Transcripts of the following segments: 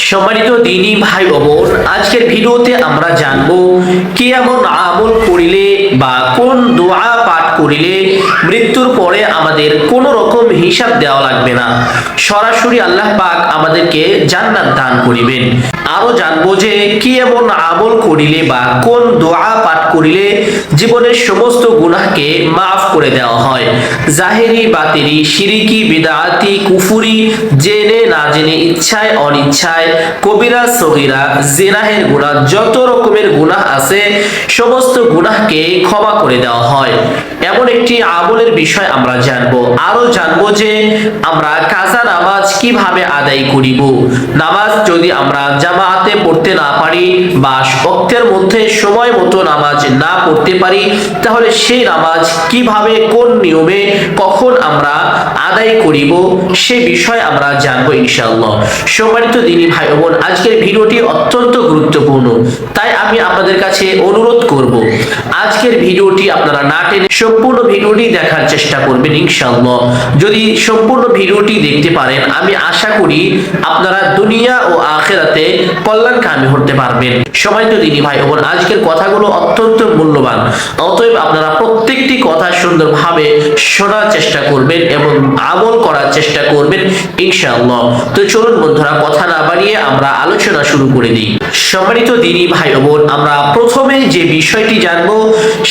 সম্মানিত দিনী ভাই ও বোন, আজকের ভিডিওতে আমরা জানবো কি এমন আমল করিলে বা কোন দোয়া পাঠ করিলে মৃত্যুর পরে আমাদের কোনো রকম হিসাব দেওয়া লাগবে না, সরাসরি আল্লাহ পাক আমাদেরকে জান্নাত দান করিবেন। আরো জানবো যে কি এমন আমল করিলে বা কোন দোয়া পাঠ করিলে জীবনের সমস্ত গুনাহকে মাফ করে দেওয়া হয়। জাহেরি বাতিরি, শিরিকি, বিদআতি, কুফুরি, জেনে না জেনে, ইচ্ছায় অনিচ্ছায়, কবিরা সগীরা, জিনাহের গুনাহ, যত রকমের গুনাহ আছে সমস্ত গুনাহকে ক্ষমা করে দেওয়া হয়, এমন একটি আমলের বিষয় আমরা জানবো। আরো জানবো যে আমরা কাজা নামাজ কিভাবে আদায় করিব। নামাজ যদি আমরা জামাতে পড়তে না পারি বা ওয়াক্তের মধ্যে সময় মতো নামাজ না পড়তে পারি, তাহলে সেই নামাজ কিভাবে, কোন নিয়মে, কখন আমরা আদায় করিব সে বিষয় আমরা জানবো ইনশাআল্লাহ। সম্মানিত দিনী ভাই ও বোন, আজকের ভিডিওটি অত্যন্ত গুরুত্বপূর্ণ, তাই আমি আপনাদের কাছে অনুরোধ করব আজকের ভিডিওটি আপনারা না টেনে সম্পূর্ণ ভিডিওটি দেখার চেষ্টা করবেন ইনশাআল্লাহ। যদি সম্পূর্ণ ভিডিওটি দেখতে পারেন, আমি আশা করি আপনারা দুনিয়া ও আখিরাতে কল্যাণকামী হতে পারবেন। সম্মানিত দিনী ভাই ও বোন, আজকের কথাগুলো অত্যন্ত মূল্যবান, অতএব আপনারা প্রত্যেকটি কথা সুন্দরভাবে শোনার চেষ্টা করবেন এবং আমল করার চেষ্টা করবেন ইনশাআল্লাহ। তো চলুন বন্ধুরা, কথা না বাড়িয়ে আমরা আলোচনা শুরু করে দিই। সম্মানিত দিনী ভাই ও বোন, আমরা প্রথমে যে বিষয়টি জানবো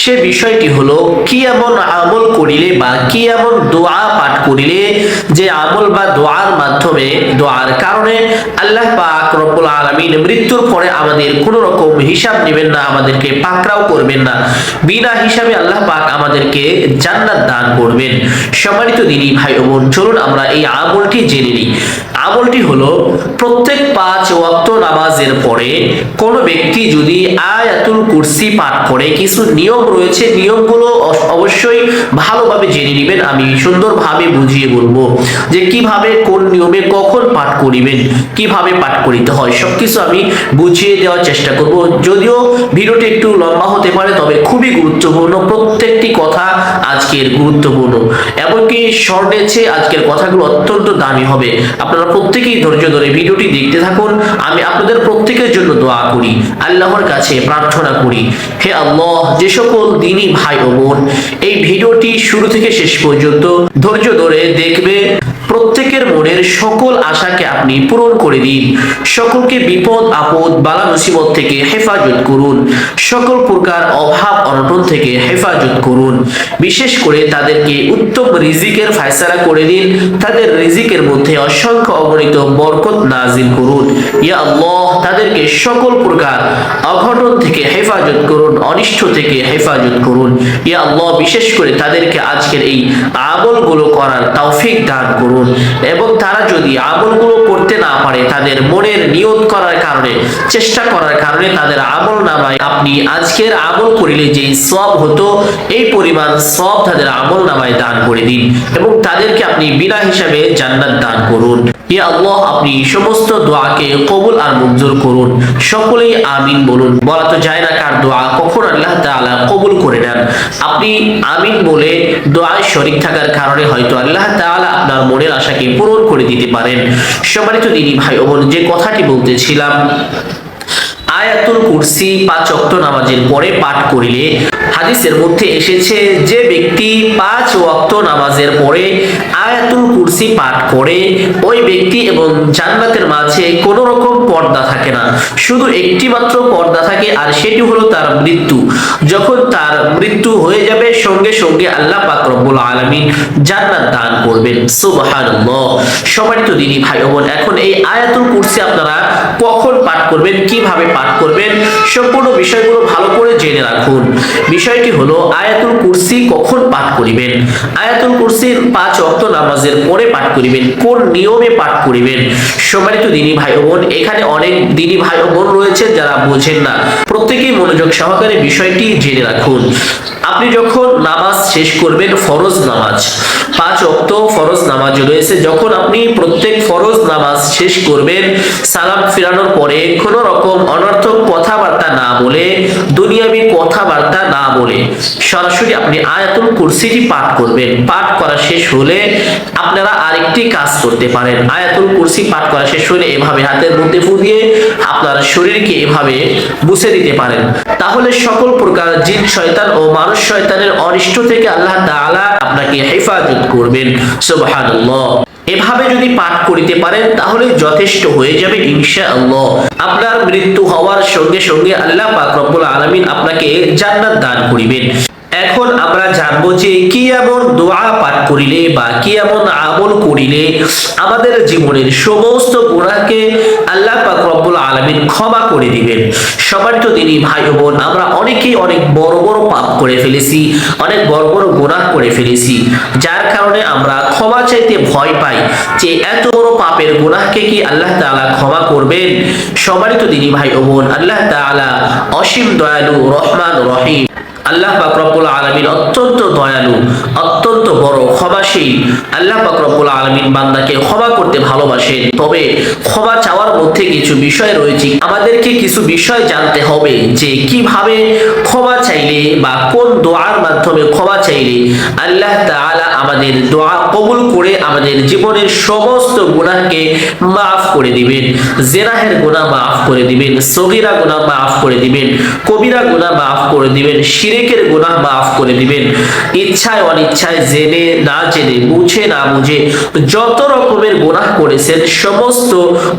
সে বিষয়টি হলো কি এমন আমল করিলে বা কি এমন দোয়া পাঠ করিলে যে আমল বা দোয়ার মাধ্যমে, দোয়ার কারণে আল্লাহ পাক রব্বুল আলামিন মৃত্যুর পরে আমাদের কোনো রকম হিসাব নেবেন না, আমাদেরকে পাকড়াও করবেন না, বিনা হিসাবে আল্লাহ পাক আমাদেরকে জান্নাত দান করবেন। সম্মানিত দিনী ভাই ও বোন, চলুন আমরা এই আমলটি জেনে নিই। আমলটি হলো প্রত্যেক 5 ওয়াক্ত নামাজের পরে কোন ব্যক্তি যদি আয়াতুল কুরসি পাঠ করে, কিছু নিয়ম রয়েছে, নিয়মগুলো অবশ্যই ভালোভাবে জেনে নেবেন। আমি সুন্দরভাবে বুঝিয়ে বলবো যে কিভাবে, কোন নিয়মে, কখন পাঠ করিবেন, কিভাবে পাঠ করিতে হয়, সবকিছু আমি বুঝিয়ে দেওয়ার চেষ্টা করব। যদিও ভিডিওটি একটু লম্বা হতে পারে, তবে খুবই গুরুত্বপূর্ণ, প্রত্যেকটি কথা আজকের গুরুত্বপূর্ণ, এমনকি শর্টের চেয়ে আজকের কথাগুলো অত্যন্ত দামি হবে। আপনারা প্রত্যেকেই ধৈর্য ধরে ভিডিওটি দেখতে থাকুন। আমি আপনাদের প্রত্যেকের জন্য দোয়া করি, আল্লাহর কাছে প্রার্থনা করি, হে আল্লাহ, যে সকল দিনী ভাই ও বোন এই ভিডিওটি শুরু থেকে শেষ পর্যন্ত ধৈর্য ধরে দেখবে, প্রত্যেকের মনের সকল আশাকে আপনি পূরণ করে দিন। সকলকে বিপদ আপদ বালা মুসিবত থেকে হেফাজত করুন, সকল প্রকার অভাব অনটন থেকে হেফাজত করুন। বিশেষ করে তাদেরকে উত্তম রিজিকের ফয়সালা করে দিন, তাদের রিজিকের মধ্যে অসংখ্য অগণিত বরকত নাজিল করুন। ইয়া আল্লাহ, তাদেরকে সকল প্রকার অঘটন থেকে হেফাজত করুন, অনিষ্ট থেকে হেফাজত করুন। ইয়া আল্লাহ, বিশেষ করে তাদেরকে আজকের এই আমলগুলো করার তৌফিক দান করুন, এবং তারা যদি আমলগুলো করতে না পারে, তাদের মনের নিয়ত করার কারণে, চেষ্টা করার কারণে তাদের আমল নামায় আপনি আজকের আমল করিলে যে সওয়াব হতো এই পরিমাণ সওয়াব তাদের আমল নামায় দান করে দিন, এবং তাদেরকে আপনি বিনা হিসাবে জান্নাত দান করুন। ইয়া আল্লাহ, আপনি সমস্ত দোয়াকে কবুল আর মঞ্জুর করুন। সকলেই আমিন বলুন। বলা তো যায় না কার দোয়া কখন আল্লাহ তাআলা কবুল করে নেন। আপনি আমিন বলে দোয়ায় শরীক থাকার কারণে হয়তো আল্লাহ তাআলা আপনার মনের আশাকে পূরণ করে দিতে পারেন। সম্মানিত দিনী ভাই ও বোন, যে কথাটি বলতেছিলাম, আয়াতুল কুরসি 5 ওয়াক্ত নামাজের পরে পাঠ করিলে হাদিসের মধ্যে এসেছে, যে ব্যক্তি 5 ওয়াক্ত নামাজের পরে আয়াতুল কুরসি পাঠ করে ওই ব্যক্তি এবং জান্নাতের মাঝে কোনো রকম পর্দা থাকে না, শুধু একটি মাত্র পর্দা থাকে, আর সেটি হলো তার মৃত্যু। যখন তার মৃত্যু হয়ে যাবে, সঙ্গে সঙ্গে আল্লাহ পাক রব্বুল আলামিন জান্নাত দান করবেন। সুবহানাল্লাহ। সম্মানিত দিনী ভাই ও বোন, এখন এই আয়াতুল কুরসি আপনারা কখন পাঠ করবেন, কিভাবে পাঠ করবেন, সম্পূর্ণ বিষয়গুলো ভালো করে জেনে রাখুন। বিষয়টি হলো আয়াতুল কুরসি কখন পাঠ করিবেন। আয়াতুল কুরসি 5 ওয়াক্ত নামাজের পরে পাঠ করিবেন। কোন নিয়মে পাঠ করিবেন? সম্মানিত দিনী ভাই ও বোন, এখানে অনেক দিনী ভাই ও বোন রয়েছে যারা বোঝেন না, প্রত্যেকেই মনোযোগ সহকারে বিষয়টি জেনে রাখুন। আপনি যখন নামাজ শেষ করবেন, ফরজ নামাজ, 5 ওয়াক্ত ফরজ নামাজ রয়েছে। যখন আপনি প্রত্যেক ফরজ নামাজ শেষ করবেন, সালাম ফিরানোর পরে কোনো রকম অনর্থক কথাবার্তা না বলে, দুনিয়াবি কথাবার্তা না বলে সরাসরি আপনি আয়াতুল কুরসিটি পাঠ করবেন। পাঠ করা শেষ হলে আপনারা আরেকটি কাজ করতে পারেন। আয়াতুল কুরসি পাঠ করা শেষ হলে এভাবে হাতের মধ্যে ফু দিয়ে আপনার শরীরকে এভাবে মুছে দিতে পারেন। তাহলে সকল প্রকার জিন শয়তান ও মানুষ শয়তানের অনিষ্ট থেকে আল্লাহ তাআলা আপনাকে হেফাজত করবেন। সুবহানাল্লাহ। এভাবে যদি পাঠ করিতে পারেন তাহলে যথেষ্ট হয়ে যাবে ইনশাআল্লাহ। আপনার মৃত্যু হওয়ার সঙ্গে সঙ্গে আল্লাহ পাক রব্বুল আলামিন আপনাকে জান্নাত দান করিবেন। এখন আমরা জানবো যে কি এমন দোয়া পাঠ করিলে বা কি এমন আমল করিলে আমাদের জীবনের সমস্ত গুনাহকে আল্লাহ পাক রব্বুল আলামিন ক্ষমা করে দিবেন। সম্মানিত দিনী ভাই ও বোন, আমরা অনেকেই অনেক বড় বড় পাপ করে ফেলেছি, অনেক বড় বড় গুনাহ করে ফেলেছি, যার কারণে আমরা ক্ষমা চাইতে ভয় পাই যে এত বড় পাপের গুনাহকে কি আল্লাহ তাআলা ক্ষমা করবেন? সম্মানিত দিনী ভাই ও বোন, আল্লাহ তাআলা অসীম দয়ালু, রহমান রহিম। আল্লাহ পাক রব্বুল আলামিন অত্যন্ত দয়ালু, অত্যন্ত বড় ক্ষমাশীল। আল্লাহ পাক রব্বুল আলামিন বান্দাকে ক্ষমা করতে ভালোবাসেন। তবে ক্ষমা চাওয়ার মধ্যে কিছু বিষয় রয়েছে, আমাদেরকে কিছু বিষয় জানতে হবে যে কিভাবে ক্ষমা চাইলে বা কোন দোয়ার মাধ্যমে ক্ষমা চাইলে আল্লাহ তাআলা আমাদের দোয়া কবুল করে আমাদের জীবনের সমস্ত গুনাহকে মাফ করে দিবেন। জিনাহের গুনাহ মাফ করে দিবেন, সগীরা গুনাহ মাফ করে দিবেন, কবিরা গুনাহ মাফ করে দিবেন, শিরকের গুনাহ মাফ করে দিবেন। ইচ্ছায় অনিচ্ছায়, জেনে না জেনে, বুঝে না বুঝে যত রকমের গুনাহ করেছেন সমস্ত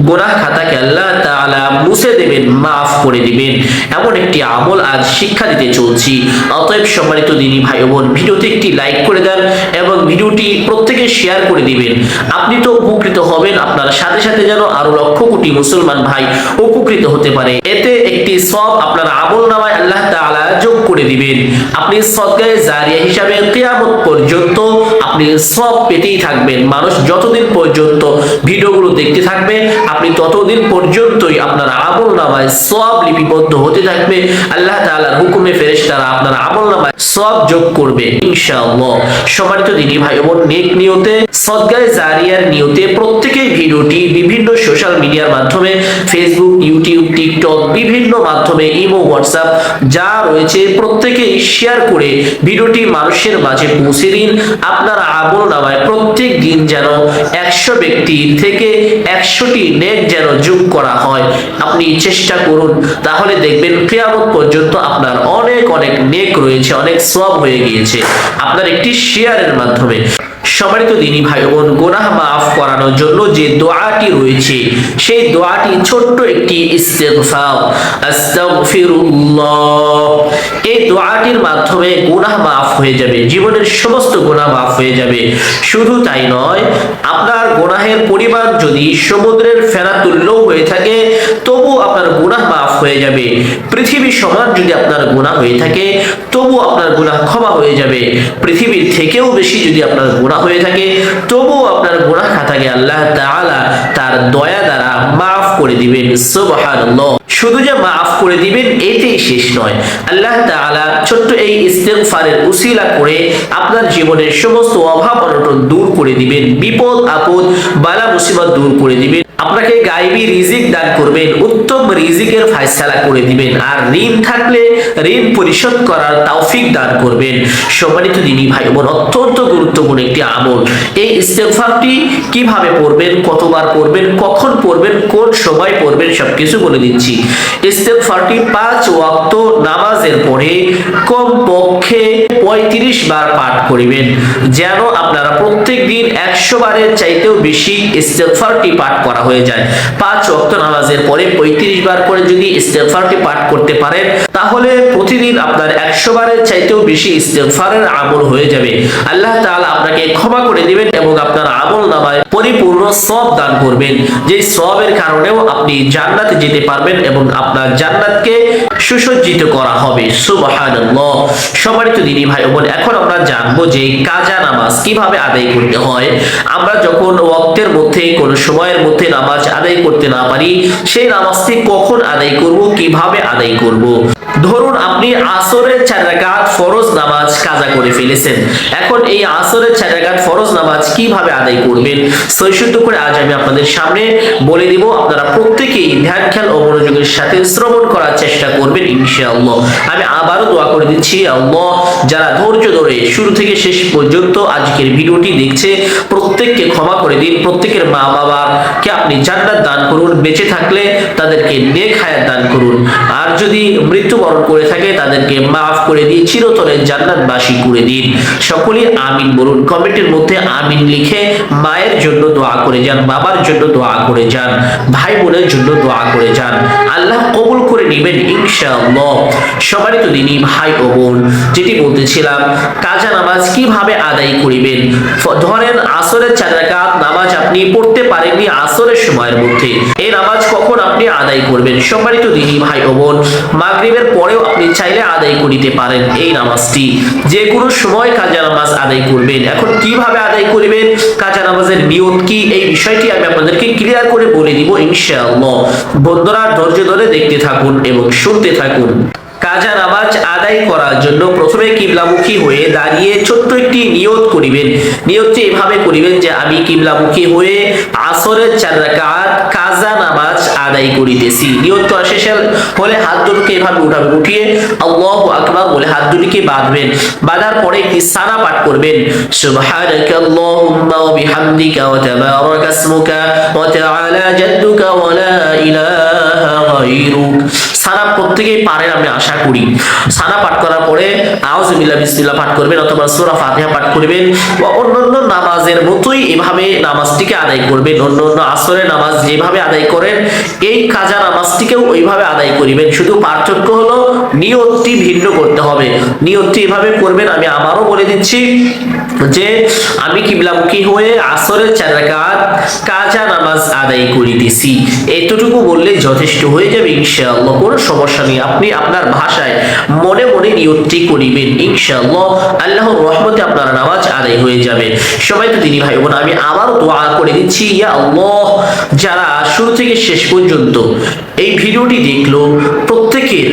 গুনাহ খাতাকে আল্লাহ তাআলা মুছে দেবেন, মাফ করে দিবেন। এমন একটি আমল আজ শিক্ষা দিতে চলছি। অতএব সম্মানিত দিনী ভাই বোন, ভিডিওতে একটি লাইক করে দেন এবং ভিডিওটি প্রত্যেকে শেয়ার করে দিবেন। আপনি তো উপকৃত হবেন, আপনার সাথে সাথে যেন আরো লক্ষ কোটি মুসলমান ভাই উপকৃত হতে পারে। এতে একটি সওয়াব আপনার আমলনামায় আল্লাহ তাআলা যোগ করে দিবেন। আপনি সদকায়ে জারিয়া হিসাবে কিয়ামত পর্যন্ত আপনি সওয়াব পেতেই থাকবেন। মানুষ যতদিন পর্যন্ত ভিডিওগুলো দেখতে থাকবে, আপনি ততদিন পর্যন্তই আপনার আমলনামায় সওয়াব লিপিবদ্ধ হতে থাকবে। আল্লাহ তাআলার হুকুমে ফেরেশতারা আপনার আমলনামায় সওয়াব যোগ করবে ইনশাআল্লাহ। সম্মানিত দিনী ভাই বোন, নেক নিয়তে, সদকায়ে জারিয়ার নিয়তে প্রত্যেকেই ভিডিওটি বিভিন্ন সোশ্যাল মিডিয়ার মাধ্যমে, ফেসবুক, ইউটিউব, টিকটক, বিভিন্ন মাধ্যমে, ইমো, হোয়াটসঅ্যাপ যা রয়েছে প্রত্যেকেই শেয়ার করে ভিডিওটি মানুষের মাঝে পৌঁছে দিন। আপনার আমলনামায় প্রত্যেক দিন যেন 100 ব্যক্তি থেকে 100টি নেক যেন যোগ করা হয়। আপনি চেষ্টা করুন, তাহলে দেখবেন কিয়ামত পর্যন্ত আপনার অনেক অনেক নেক রয়েছে, অনেক সওয়াব হয়ে গিয়েছে আপনার একটি শেয়ারের মাধ্যমে। সম্মানিত দিনী ভাই বোন, গুনাহ মাফ করানোর জন্য যে দোয়াটি রয়েছে সেই দোয়াটি ছোট্ট একটি ইস্তিগফার, আস্তাগফিরুল্লাহ। এই দোয়াটির মাধ্যমে গুনাহ মাফ হয়ে যাবে, জীবনের সমস্ত গুনাহ মাফ হয়ে যাবে। শুধু তাই নয়, আপনার গুনাহের পরিমাণ যদি সমুদ্রের ফেনা তুল্যও হয়ে থাকে তবু আপনার গুনাহ মাফ হয়ে যাবে। পৃথিবী সমান যদি আপনার গুনাহ হয়ে থাকে তবু আপনার গুনাহ ক্ষমা হয়ে যাবে। পৃথিবীর থেকেও বেশি যদি আপনার গুনাহ হয়ে থাকে তবু আপনার গুনাহ খাতাকে আল্লাহ তাআলা তার দয়া দ্বারা মাফ করে দিবেন। সুবহানাল্লাহ। শুধু যে মাফ করে দিবেন এতেই শেষ নয়, আল্লাহ তাআলা ছোট্ট এই ইস্তিগফারের উসিলা করে আপনার জীবনের সমস্ত অভাব অনটন দূর করে দিবেন, বিপদ আপদ বালা মুসিবত দূর করে দিবেন, আপনাকে গায়বী রিজিক দান করবেন, উত্তম রিজিকের ফয়সালা করে দিবেন, আর ঋণ থাকলে ঋণ পরিশোধ করার তৌফিক দান করবেন। সম্মানিত দিনী ভাই বোন, অত্যন্ত গুরুত্বপূর্ণ একটি আমল। এই ইস্তিগফারটি কিভাবে পড়বেন, কতবার পড়বেন, কখন পড়বেন, কোন সময় পড়বেন সবকিছু বলে দিচ্ছি। ইস্তিগফারটি 5 ওয়াক্ত নামাজের পরে কমপক্ষে 35 বার পাঠ করিবেন, যেন আপনারা প্রত্যেক দিন 100 বারের চাইতেও বেশি ইস্তিগফারটি পাঠ করা হয়ে যায়। 5 ওয়াক্ত নামাজের পরে 35 বার করে যদি ইস্তিগফারটি পাঠ করতে পারেন তাহলে প্রতিদিন আপনার 100 বারের চাইতেও বেশি ইস্তিগফারের আমল হয়ে যাবে। আল্লাহ তাআলা আপনাকে ক্ষমা করে দিবেন এবং আপনার আমলনামায় পরিপূর্ণ সওয়াব দান করবেন, যে সওয়াবের কারণেও আপনি জান্নাতে যেতে পারবেন এবং আপনার জান্নাতকে সুসজ্জিত করা হবে। সুবহানাল্লাহ। সম্মানিত দিনী ভাই বোন, এখন আমরা জানবো যে কাজা নামাজ কিভাবে আদায় করতে হয়। আমরা যখন ওয়াক্তের মধ্যে কোন সময়ের মধ্যে নামাজ আদায় করতে না পারি সেই নামাজটি কখন আদায় করব, কিভাবে আদায় করব। ধরুন আপনি আসরের 4 রাকাত ফরজ নামাজ কাজা করে ফেলেছেন, এখন এই আসরের 4 রাকাত ফরজ নামাজ কিভাবে আদায় করবেন সৈশুদ্ধ করে আজ আমি আপনাদের সামনে বলে দিব। আপনারা প্রত্যেকেই ধ্যান খেয়াল ও মনোযোগের সাথে শ্রবণ করার চেষ্টা করবেন ইনশাআল্লাহ। আমি আবারও দোয়া করে দিচ্ছি, আল্লাহ যারা ধৈর্য ধরে শুরু থেকে শেষ পর্যন্ত আজকের ভিডিওটি দেখছে প্রত্যেককে ক্ষমা করে দিন, প্রত্যেকের মা বাবাকে আপনি জান্নাত দান করুন, বেঁচে থাকলে তাদেরকে নেক হায়াত দান করুন, আর যদি মৃত্যুবরণ করে থাকে তাদেরকে মাফ করে দিয়ে চিরতরে জান্নাতবাসী করে দিন। সকলেই আমিন বলুন, কমেন্টের মধ্যে আমিন লিখে মায়ের জন্য দোয়া করে যান, বাবার জন্য দোয়া করে যান, ভাই বোনের জন্য দোয়া করে যান, আল্লাহ কবুল করে নেবেন ইনশাআল্লাহ। সম্মানিত দিনী ভাই ও বোন, যেটি বলতেছিলাম কাজা নামাজ কিভাবে আদায় করিবেন। ধরেন আসরের 4 রাকাত নামাজ আপনি পড়তে পারেননি আসরের সময়ের মধ্যে, এই নামাজ কখন আপনি আদায় করবেন? সম্মানিত দিনী ভাই ও বোন, মাগরিবের পরেও আপনি চাইলে আদায় করিতে পারেন এই নামাজটি, যে কোনো সময় কাজা নামাজ আদায় করবেন। এখন কিভাবে আদায় করবেন, কাজা নামাজের নিয়ত কি, এই বিষয়টি আমি আপনাদেরকে ক্লিয়ার করে বলে দিব ইনশাআল্লাহ। বন্ধুরা ধৈর্য ধরে দেখতে থাকুন এবং শুনতে থাকুন। কাজা নামাজ আদায় করার জন্য প্রথমে কিবলামুখী হয়ে দাঁড়িয়ে ছোট্ট একটি নিয়ত করিবেন। নিয়তটি এভাবে করিবেন যে আমি কিবলামুখী হয়ে আসরের 4 রাকাত কাজা নামাজ আদায় করিতেছি। নিয়ত করা শেষ হলে হাত দুটোকে এভাবে উঠাবেন, উঠিয়ে আল্লাহু আকবার বলে হাত দুটিকে বাঁধবেন। বাঁধার পরে একটি সানা পাঠ করবেন, সুবহানাকাল্লাহুম্মা ওয়া বিহামদিকা ওয়া তাবারাকা ইসমুকা ওয়া তাআলা জাদ্দুকা ওয়া লা ইলাহা গায়রুক। সানা প্রত্যেকেই পারেন আমি আশা করি। সানা পাঠ করার পরে আউযুবিল্লাহ বিসমিল্লাহ পাঠ করবেন অথবা সূরা ফাতিহা পাঠ করবেন। অন্যান্য নামাজের মতোই এভাবে নামাজটিকে আদায় করবেন। অন্যান্য আসরের নামাজ যেভাবে আদায় করেন এই কাজা নামাজটিকেও ওইভাবে আদায় করিবেন, শুধু পার্থক্য হলো নিয়তটি ভিন্ন করতে হবে। নিয়তটি এভাবে করবেন, আমি আবারও বলে দিচ্ছি যে আমি কিবলামুখী হয়ে আসরের 4 রাকাত কাজা নামাজ আদায় করিতেছি। এতটুকু বললে যথেষ্ট হয়ে যাবে ইনশাআল্লাহ, কোনো সমস্যা নেই। আপনি আপনার ভাষায় মনে মনে নিয়তটি করিবেন ইনশাআল্লাহ, আল্লাহর রহমতে আপনার নামাজ আদায় হয়ে যাবে। সবাই তো দিনী ভাই বোন, আমি আবারও দোয়া করে দিচ্ছি, ইয়া আল্লাহ যারা শুরু থেকে শেষ পর্যন্ত এই ভিডিওটি দেখলো প্রত্যেকের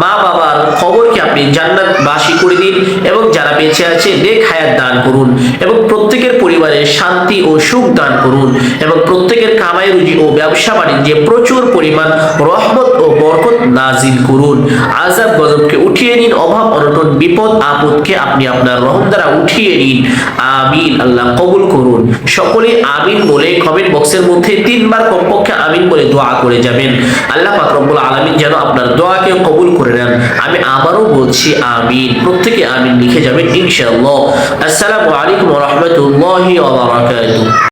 মা বাবার খবরকে আপনি জান্নাতবাসী করে দিন, এবং যারা বেঁচে আছে নেক হায়াত দান করুন, এবং প্রত্যেকের পরিবারে শান্তি ও সুখ দান করুন, এবং প্রত্যেকের কামাই রুজি ও ব্যবসা বাণিজ্যে প্রচুর পরিমাণ রহমত ও বরকত নাজিল করুন। আযাব গজবকে উঠিয়ে নিন, অভাব অনটন বিপদ আপদকে আপনি আপনার রহম দ্বারা উঠিয়ে নিন। আমিন। আল্লাহ কবুল করুন। সকলে আমিন বলে কমেন্ট বক্সের মধ্যে 3 বার কমপক্ষে আমিন বলে দোয়া করে যাবেন। আল্লাহ পাক রব্বুল আলামিন যেন আপনার দোয়াকে কবুল করে নেন। আমি আবারও বলছি আমিন। প্রত্যেকে আমিন লিখে যাবেন ইনশাআল্লাহ। আসসালামু আলাইকুম ওয়া রাহমাতুল্লাহি ওয়া বারাকাতুহু।